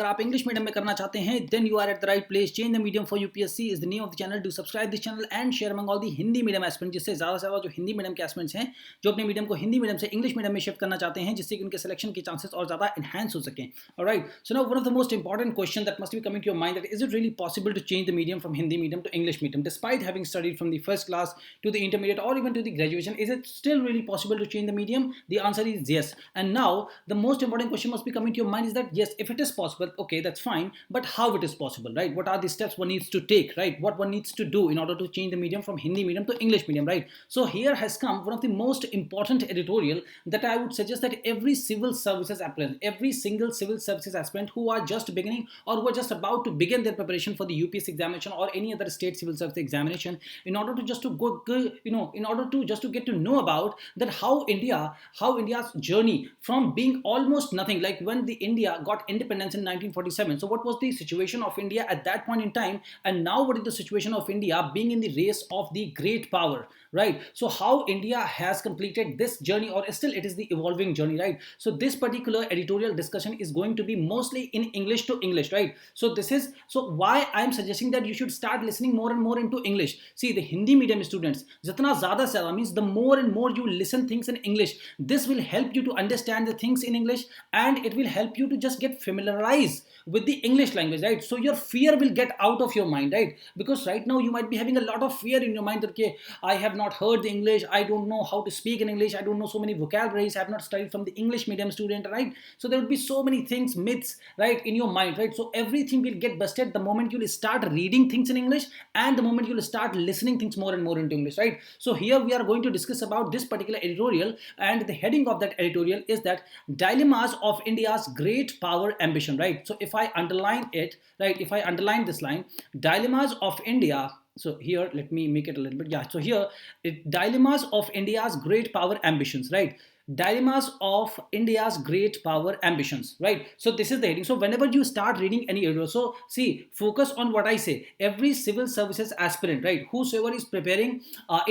अगर आप English medium में करना चाहते हैं then you are at the right place. Change the medium for UPSC is the name of the channel. Do subscribe this channel and share among all the Hindi medium aspirant, जिससे ज़्यादा से ज़्यादा जो Hindi medium के एस्पिरेंट्स हैं जो अपने medium को हिंदी मीडियम से इंग्लिश मीडियम में शिफ्ट करना चाहते हैं, जिससे कि उनके सिलेक्शन के चांसेस और ज़्यादा एनहांस हो सकें. Alright, so now one of the most important question that must be coming to your mind, that is it really possible to change the medium from Hindi medium to English medium despite having studied from the first class to the intermediate or even to the graduation? Is it still really possible to change the medium? The answer is yes. And now the most important question must be coming to your mind is that yes, if it is possible, okay, that's fine, but how it is possible, right? What are the steps one needs to take, right? What one needs to do in order to change the medium from Hindi medium to English medium, right? So here has come one of the most important editorial that I would suggest that every civil services aspirant, every single civil services aspirant who are just beginning or who are just about to begin their preparation for the UPSC examination or any other state civil service examination, in order to just to go, in order to just to get to know about that how India's journey from being almost nothing, like when the India got independence in 1947. So what was the situation of India at that point in time, and now what is the situation of India being in the race of the great power, right? So how India has completed this journey, or still it is the evolving journey, right? So this particular editorial discussion is going to be mostly in English to English, right? So this is so why I am suggesting that you should start listening more and more into English. See, the Hindi medium students, जितना ज़्यादा से ज़्यादा means the more and more you listen things in English, this will help you to understand the things in English, and it will help you to just get familiarized with the English language, right? So your fear will get out of your mind, right? Because right now you might be having a lot of fear in your mind that, okay, I have not heard the English, I don't know how to speak in English, I don't know so many vocabularies, I have not studied from the English medium student, right? So there will be so many things, myths, right, in your mind, right? So everything will get busted the moment you'll start reading things in English and the moment you'll start listening things more and more into English, right? So here we are going to discuss about this particular editorial, and the heading of that editorial is that dilemmas of India's great power ambition, right? So if I underline it, right, if I underline this line, dilemmas of India, so here let me make it a little bit, yeah, so here dilemmas of India's great power ambitions, right? Dilemmas of India's great power ambitions, right? So this is the heading. So whenever you start reading any editorial, so see, focus on what I say. Every civil services aspirant, right, whosoever is preparing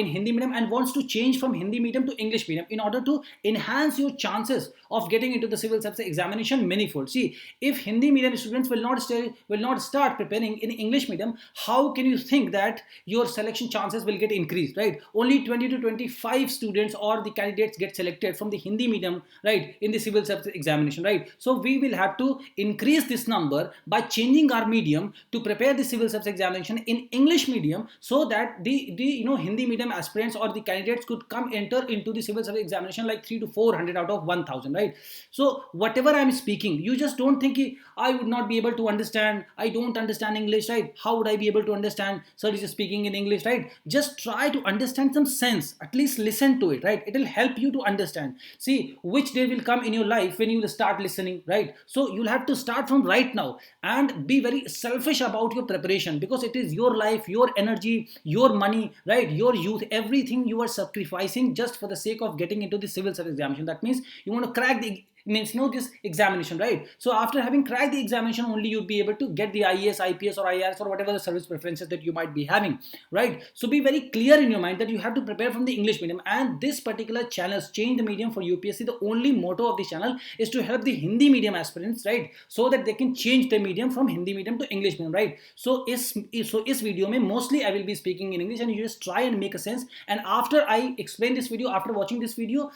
in Hindi medium and wants to change from Hindi medium to English medium in order to enhance your chances of getting into the civil service examination manifold. See, if Hindi medium students will not start preparing in English medium, how can you think that your selection chances will get increased, right? Only 20 to 25 students or the candidates get selected from the Hindi medium, right, in the civil service examination, right? So we will have to increase this number by changing our medium to prepare the civil service examination in English medium, so that the Hindi medium aspirants or the candidates could enter into the civil service examination like 3 to 400 out of 1000, right? So whatever I am speaking, you just don't think I would not be able to understand, I don't understand English, right? How would I be able to understand sir is speaking in English, right? Just try to understand some sense, at least listen to it, right? It will help you to understand. See, which day will come in your life when you will start listening, right? So you'll have to start from right now and be very selfish about your preparation, because it is your life, your energy, your money, right, your youth, everything you are sacrificing just for the sake of getting into the civil service examination. That means you want to crack the this examination, right? So after having cracked the examination, only you'd be able to get the IAS, IPS or IRS or whatever the service preferences that you might be having, right? So be very clear in your mind that you have to prepare from the English medium, and this particular channel, Change the Medium for UPSC, the only motto of the channel is to help the Hindi medium aspirants, right, so that they can change the medium from Hindi medium to English medium, right? So is video mein mostly I will be speaking in English, and you just try and make a sense, and after I explain this video, after watching this video,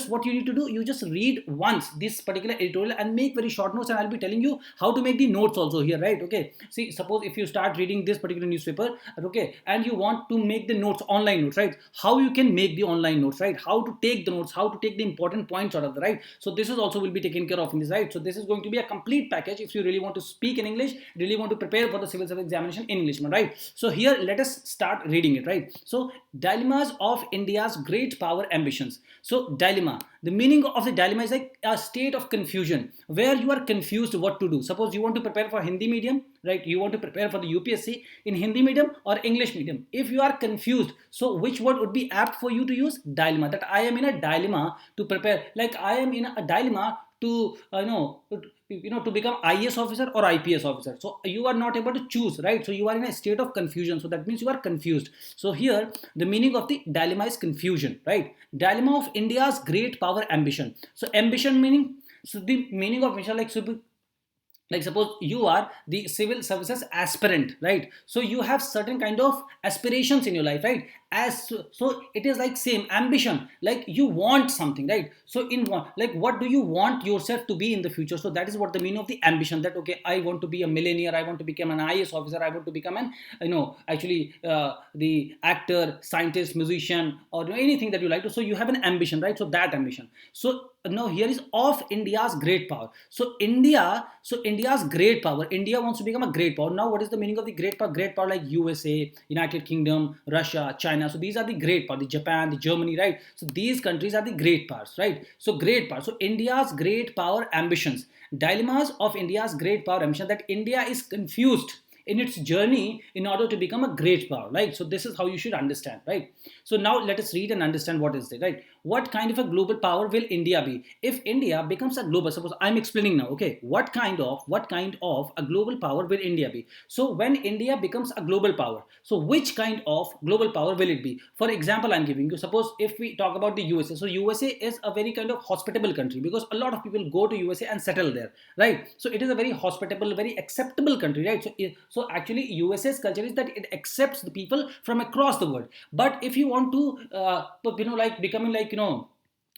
what you need to do, you just read once this particular editorial and make very short notes, and I'll be telling you how to make the notes also here, right? Okay, see, suppose if you start reading this particular newspaper, okay, and you want to make the notes, online notes, right? How you can make the online notes, right? How to take the notes, how to take the important points out of the, right? So this is also will be taken care of in this, right? So this is going to be a complete package if you really want to speak in English, really want to prepare for the civil service examination in English, right? So here let us start reading it, right? So dilemmas of India's great power ambitions. So dilemma, the meaning of the dilemma is like a state of confusion where you are confused what to do. Suppose you want to prepare for Hindi medium, right? You want to prepare for the UPSC in Hindi medium or English medium. If you are confused, so which word would be apt for you to use? Dilemma. That I am in a dilemma to prepare, like I am in a dilemma to to become IAS officer or IPS officer. So you are not able to choose, right? So you are in a state of confusion. So that means you are confused. So here the meaning of the dilemma is confusion, right? Dilemma of India's great power ambition. So ambition meaning, so the meaning of mission, like like suppose you are the civil services aspirant, right? So you have certain kind of aspirations in your life, right? So it is like same ambition, like you want something, right? So in what, like what do you want yourself to be in the future? So that is what the meaning of the ambition, that okay, I want to be a millionaire, I want to become an IAS officer, I want to become an, actually the actor, scientist, musician, or anything that you like to. So you have an ambition, right? So that ambition. So now here is of India's great power. So India's great power. India wants to become a great power. Now, what is the meaning of the great power? Great power like USA, United Kingdom, Russia, China. So these are the great power. The Japan, the Germany, right? So these countries are the great powers, right? So great power. So India's great power ambitions. Dilemmas of India's great power ambition, that India is confused in its journey in order to become a great power, right? So this is how you should understand, right? So now let us read and understand what is it, right? What kind of a global power will India be if India becomes a global? Suppose I'm explaining now, okay? What kind of a global power will India be? So when India becomes a global power, so which kind of global power will it be? For example, I'm giving you. Suppose if we talk about the USA, so USA is a very kind of hospitable country because a lot of people go to USA and settle there, right? So it is a very hospitable, very acceptable country, right? So actually USA's culture is that it accepts the people from across the world. But if you want to like becoming like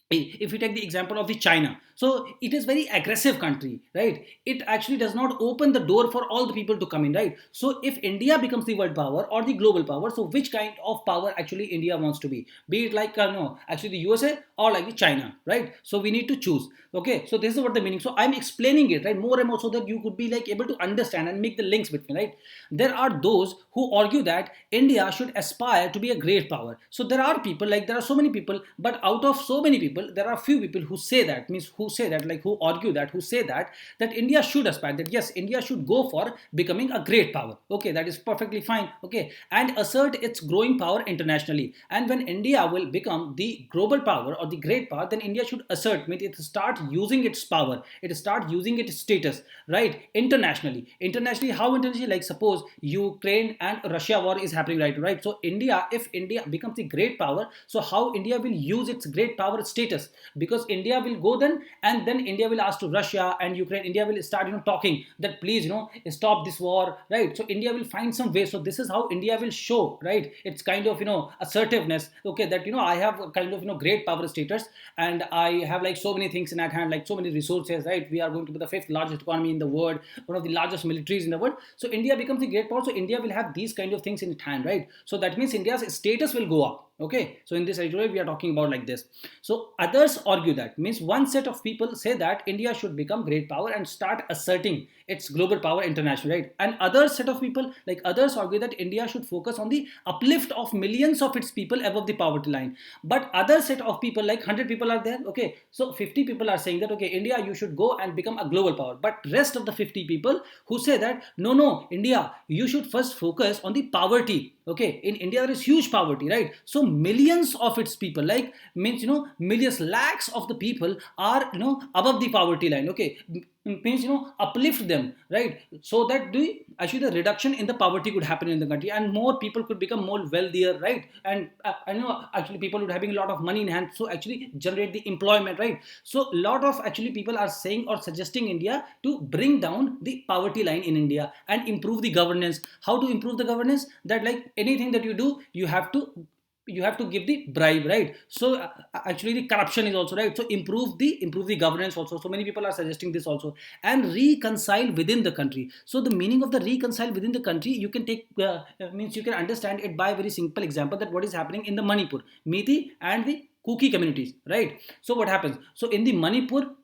if we take the example of the China, so it is very aggressive country, right? It actually does not open the door for all the people to come in, right? So if India becomes the world power or the global power, so which kind of power actually India wants to be it like no actually the USA or like the China, right? So we need to choose. Okay, so this is what the meaning. So I'm explaining it, right, more and more, so that you could be like able to understand and make the links between, right? There are those who argue that India should aspire to be a great power. So there are people, like there are so many people, but out of so many people there are few people who say that, means who say that, like who argue that, who say that India should aspire, that yes, India should go for becoming a great power. Okay, that is perfectly fine. Okay, and assert its growing power internationally. And when India will become the global power or the great power, then India should assert, means it start using its power, it start using its status, right, internationally. Internationally, how internationally? Like suppose Ukraine and Russia war is happening right. So India, if India becomes the great power, so how India will use its great power status? Because India will go then, and then India will ask to Russia and Ukraine, India will start talking that please stop this war, right? So India will find some way. So this is how India will show, right, it's kind of assertiveness. Okay, that I have a kind of great power status, and I have like so many things in at hand, like so many resources, right? We are going to be the fifth largest economy in the world, one of the largest militaries in the world. So India becomes the great power, so India will have these kind of things in its hand, right? So that means India's status will go up. Okay, so in this editorial we are talking about like this. So others argue that, means one set of people say that India should become great power and start asserting its global power internationally, right? And other set of people, like others, argue that India should focus on the uplift of millions of its people above the poverty line. But other set of people, like 100 people are there, okay, so 50 people are saying that okay, India, you should go and become a global power. But rest of the 50 people who say that no, India, you should first focus on the poverty. Okay, in India there is huge poverty, right? So millions of its people, like means millions, lakhs of the people are above the poverty line. Okay, means uplift them, right? So that actually the reduction in the poverty could happen in the country, and more people could become more wealthier, right? And I know actually people would having a lot of money in hand, so actually generate the employment, right? So a lot of actually people are saying or suggesting India to bring down the poverty line in India and improve the governance. How to improve the governance? That like anything that you do, you have to give the bribe, right? So actually the corruption is also, right? So improve the governance also. So many people are suggesting this also. And reconcile within the country. So the meaning of the reconcile within the country, you can take means you can understand it by a very simple example, that what is happening in the Manipur, Methi and the Kuki communities, right? So what happens? So in the Manipur,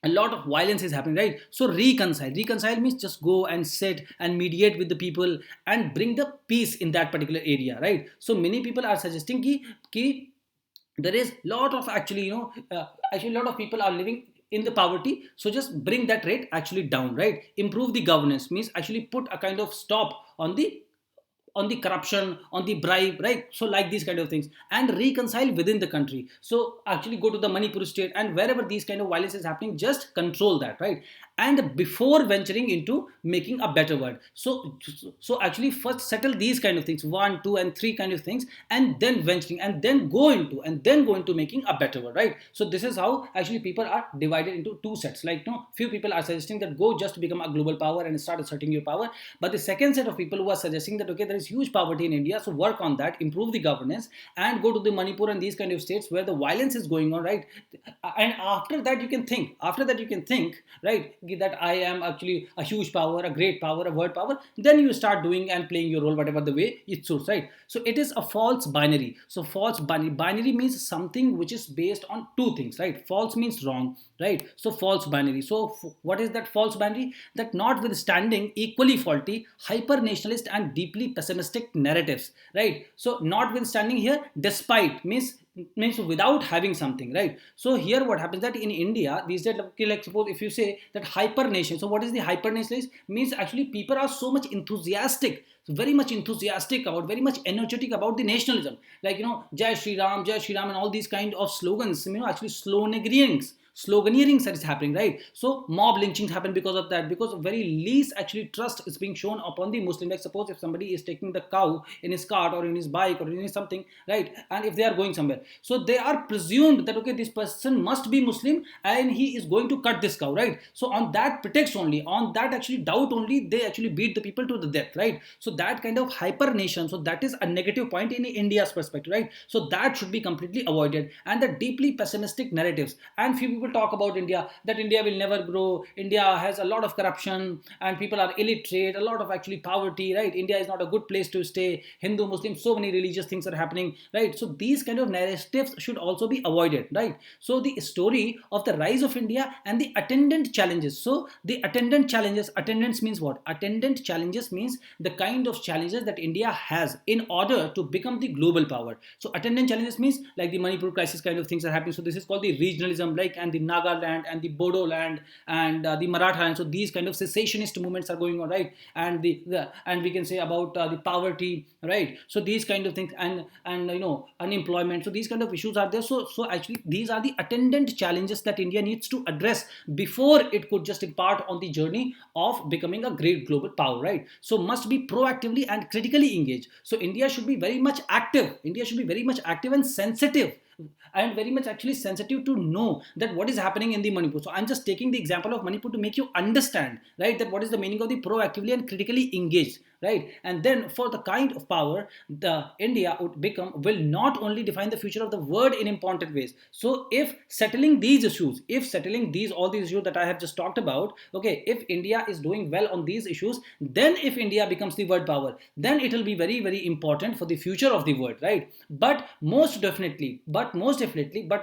a lot of violence is happening, right? So reconcile means just go and sit and mediate with the people and bring the peace in that particular area, right? So many people are suggesting ki there is lot of actually actually a lot of people are living in the poverty, so just bring that rate actually down, right? Improve the governance means actually put a kind of stop on the corruption, on the bribe, right? So like these kind of things, and reconcile within the country. So actually go to the Manipur state, and wherever these kind of violence is happening, just control that, right? and before venturing into making a better world. So actually first settle these kind of things, one, two, and three kind of things, and then venturing, and then go into making a better world, right? So this is how actually people are divided into two sets. Like, few people are suggesting that go just become a global power and start asserting your power. But the second set of people who are suggesting that, okay, there is huge poverty in India, so work on that, improve the governance, and go to the Manipur and these kind of states where the violence is going on, right? And after that you can think, right, that I am actually a huge power, a great power, a world power. Then you start doing and playing your role whatever the way it suits, right? So it is a false binary. So binary means something which is based on two things, right? False means wrong, right? So false binary. So what is that false binary? That notwithstanding equally faulty, hyper nationalist and deeply pessimistic narratives, right? So notwithstanding here, despite means without having something, right? So here what happens that in India these days, like suppose if you say that hyper nation, so what is the hyper nationalist? Means actually people are so much enthusiastic, very much enthusiastic about, very much energetic about the nationalism, like, Jai Shri Ram, and all these kind of slogans, actually sloganeering is happening, right? So mob lynchings happen because of that, because very least actually trust is being shown upon the Muslim. Like suppose if somebody is taking the cow in his cart or in his bike or in his something, right, and if they are going somewhere, so they are presumed that, okay, this person must be Muslim and he is going to cut this cow, right? So on that pretext only, on that actually doubt only, they actually beat the people to the death, right? So that kind of hypernation, so that is a negative point in India's perspective, right? So that should be completely avoided. And the deeply pessimistic narratives, and few people talk about India, that India will never grow, India has a lot of corruption and people are illiterate, a lot of actually poverty, right? India is not a good place to stay, Hindu, Muslim, so many religious things are happening, right? So these kind of narratives should also be avoided, right? So the story of the rise of India and the attendant challenges. So the attendant challenges, attendance means what? Attendant challenges means the kind of challenges that India has in order to become the global power. So attendant challenges means like the Manipur crisis kind of things are happening. So this is called the regionalism, like, and the Nagaland and the Bodo land and the Maratha land. So these kind of secessionist movements are going on, right? And and we can say about the poverty, right? So these kind of things, and unemployment. So these kind of issues are there. So actually these are the attendant challenges that India needs to address before it could just embark on the journey of becoming a great global power, right? So must be proactively and critically engaged. So India should be very much active. India should be very much active and sensitive, and very much actually sensitive to know that what is happening in the Manipur. So I'm just taking the example of Manipur to make you understand, right, that what is the meaning of the proactively and critically engaged, right? And then for the kind of power the India would become will not only define the future of the world in important ways. So if settling these issues, if settling these all these issues that I have just talked about, okay, if India is doing well on these issues, then if India becomes the world power, then it will be very, very important for the future of the world, right? But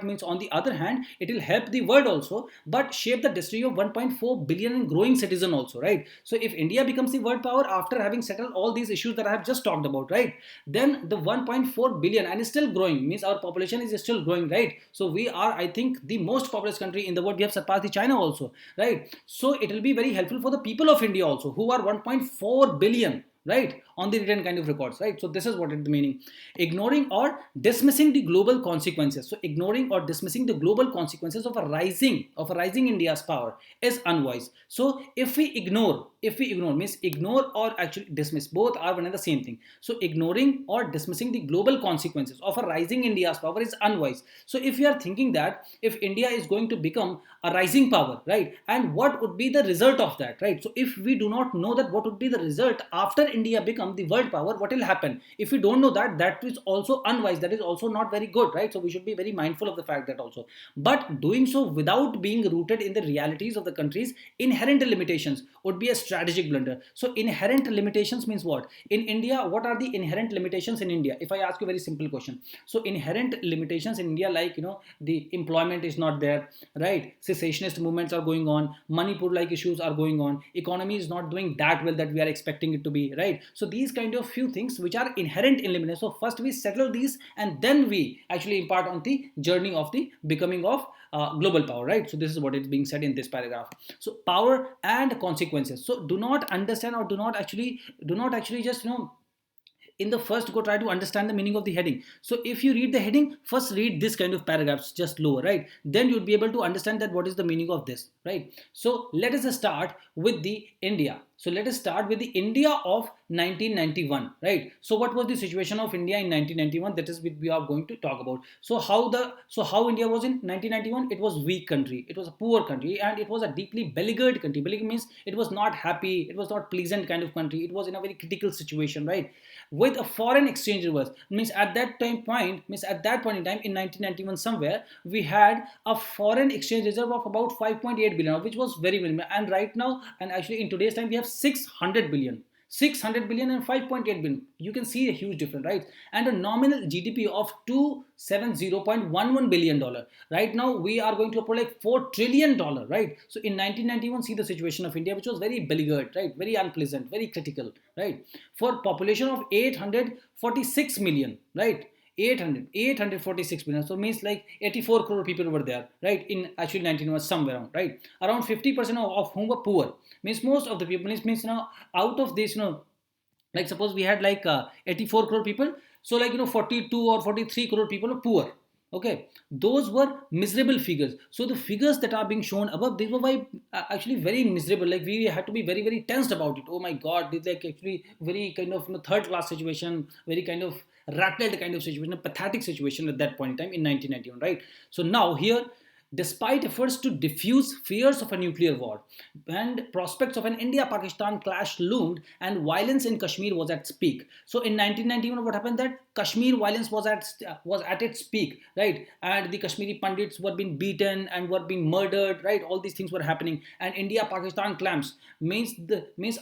means on the other hand, it will help the world also, but shape the destiny of 1.4 billion and growing citizen also, right? So if India becomes the world power after having settled all these issues that I have just talked about, right, then the 1.4 billion and is still growing, means our population is still growing, right? So we are, I think, the most populous country in the world. We have surpassed the China also, right? So it will be very helpful for the people of India also, who are 1.4 billion, right, on the written kind of records, right? So this is what it meaning. Ignoring or dismissing the global consequences. So ignoring or dismissing the global consequences of a rising India's power is unwise. So if we ignore means ignore or actually dismiss, both are one and the same thing. So ignoring or dismissing the global consequences of a rising India's power is unwise. So if you are thinking that if India is going to become a rising power, right, and what would be the result of that, right? So if we do not know that what would be the result after India become the world power, what will happen? If we don't know that, that is also unwise, that is also not very good, right? So we should be very mindful of the fact that also, but doing so without being rooted in the realities of the country's inherent limitations would be a strategic blunder. So inherent limitations means what? In India, what are the inherent limitations in India? If I ask you a very simple question, so inherent limitations in India, like, the employment is not there, right? Cessationist movements are going on, Manipur like issues are going on, economy is not doing that well that we are expecting it to be, right? So these kind of few things which are inherent in limitations. So first we settle these and then we actually impart on the journey of the becoming of global power, right? So this is what is being said in this paragraph. So power and consequences. So do not understand or do not actually just in the first go try to understand the meaning of the heading. So if you read the heading, first read this kind of paragraphs just lower, right? Then you'll be able to understand that what is the meaning of this, right? So let us start with the India. So let us start with the India of 1991, right? So what was the situation of India in 1991? That is what we are going to talk about. So how India was in 1991? It was weak country. It was a poor country, and it was a deeply beleaguered country. Beleaguered means it was not happy. It was not pleasant kind of country. It was in a very critical situation, right? With a foreign exchange reverse, means at that point in time in 1991 somewhere, we had a foreign exchange reserve of about 5.8 billion, which was very minimal. And right now, and actually in today's time, we have 600 billion. 600 billion and 5.8 billion. You can see a huge difference, right? And a nominal GDP of 270.11 billion dollar. Right now we are going to approach like 4 trillion dollar, right? So in 1991, see the situation of India, which was very beleaguered, right? Very unpleasant, very critical, right? For population of 846 million, right? 846 million. So means like 84 crore people were there, right? In actually 19 was somewhere around, right? Around 50% of whom were poor. Means most of the people means out of this, like suppose we had like 84 crore people. So like 42 or 43 crore people are poor. Okay, those were miserable figures. So the figures that are being shown above, these were actually very miserable. Like we had to be very very tensed about it. Oh my God, this like actually very kind of third class situation, very kind of rattled kind of situation, a pathetic situation at that point in time in 1991, right? So now here, despite efforts to diffuse fears of a nuclear war and prospects of an India-Pakistan clash loomed, and violence in Kashmir was at peak. So in 1991, what happened that Kashmir violence was at its peak, right? And the Kashmiri Pandits were being beaten and were being murdered, right? All these things were happening, and India-Pakistan clash means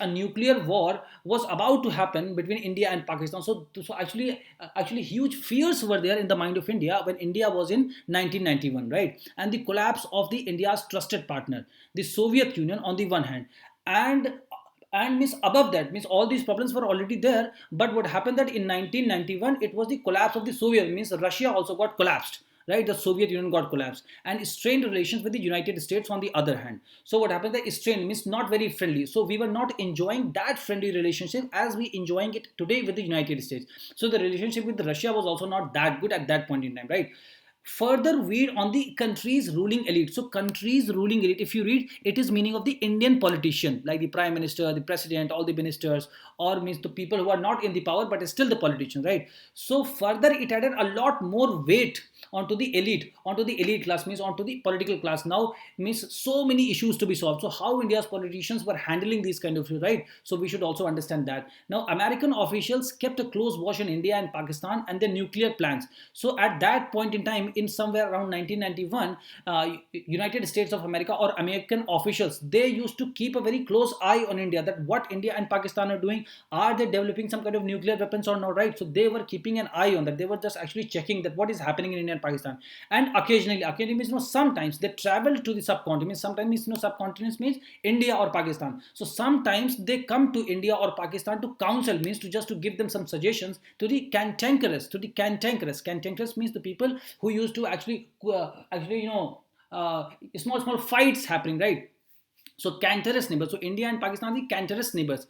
a nuclear war was about to happen between India and Pakistan. So actually huge fears were there in the mind of India when India was in 1991, right? And the collapse of the India's trusted partner, the Soviet Union, on the one hand, and means above that means all these problems were already there. But what happened that in 1991, it was the collapse of the Soviet, means Russia also got collapsed, right? The Soviet Union got collapsed, and strained relations with the United States on the other hand. So what happened that strained means not very friendly. So we were not enjoying that friendly relationship as we enjoying it today with the United States. So the relationship with Russia was also not that good at that point in time, right? Further weed on the country's ruling elite. So country's ruling elite, if you read, it is meaning of the Indian politician, like the prime minister, the president, all the ministers, or means the people who are not in the power but still the politicians, right? So further it added a lot more weight onto the elite class, means onto the political class. Now means so many issues to be solved. So how India's politicians were handling these kind of issues, right? So we should also understand that. Now American officials kept a close watch on India and Pakistan and their nuclear plans. So at that point in time, in somewhere around 1991, United States of America or American officials, they used to keep a very close eye on India, that what India and Pakistan are doing. Are they developing some kind of nuclear weapons or not, right? So they were keeping an eye on that. They were just actually checking that what is happening in India and Pakistan. And occasionally means sometimes they travel to the subcontinent. Sometimes means subcontinents means India or Pakistan. So sometimes they come to India or Pakistan to counsel, means to just to give them some suggestions to the cantankerous means the people who used to actually small fights happening, right? So cantankerous neighbors. So India and Pakistan, the cantankerous neighbors.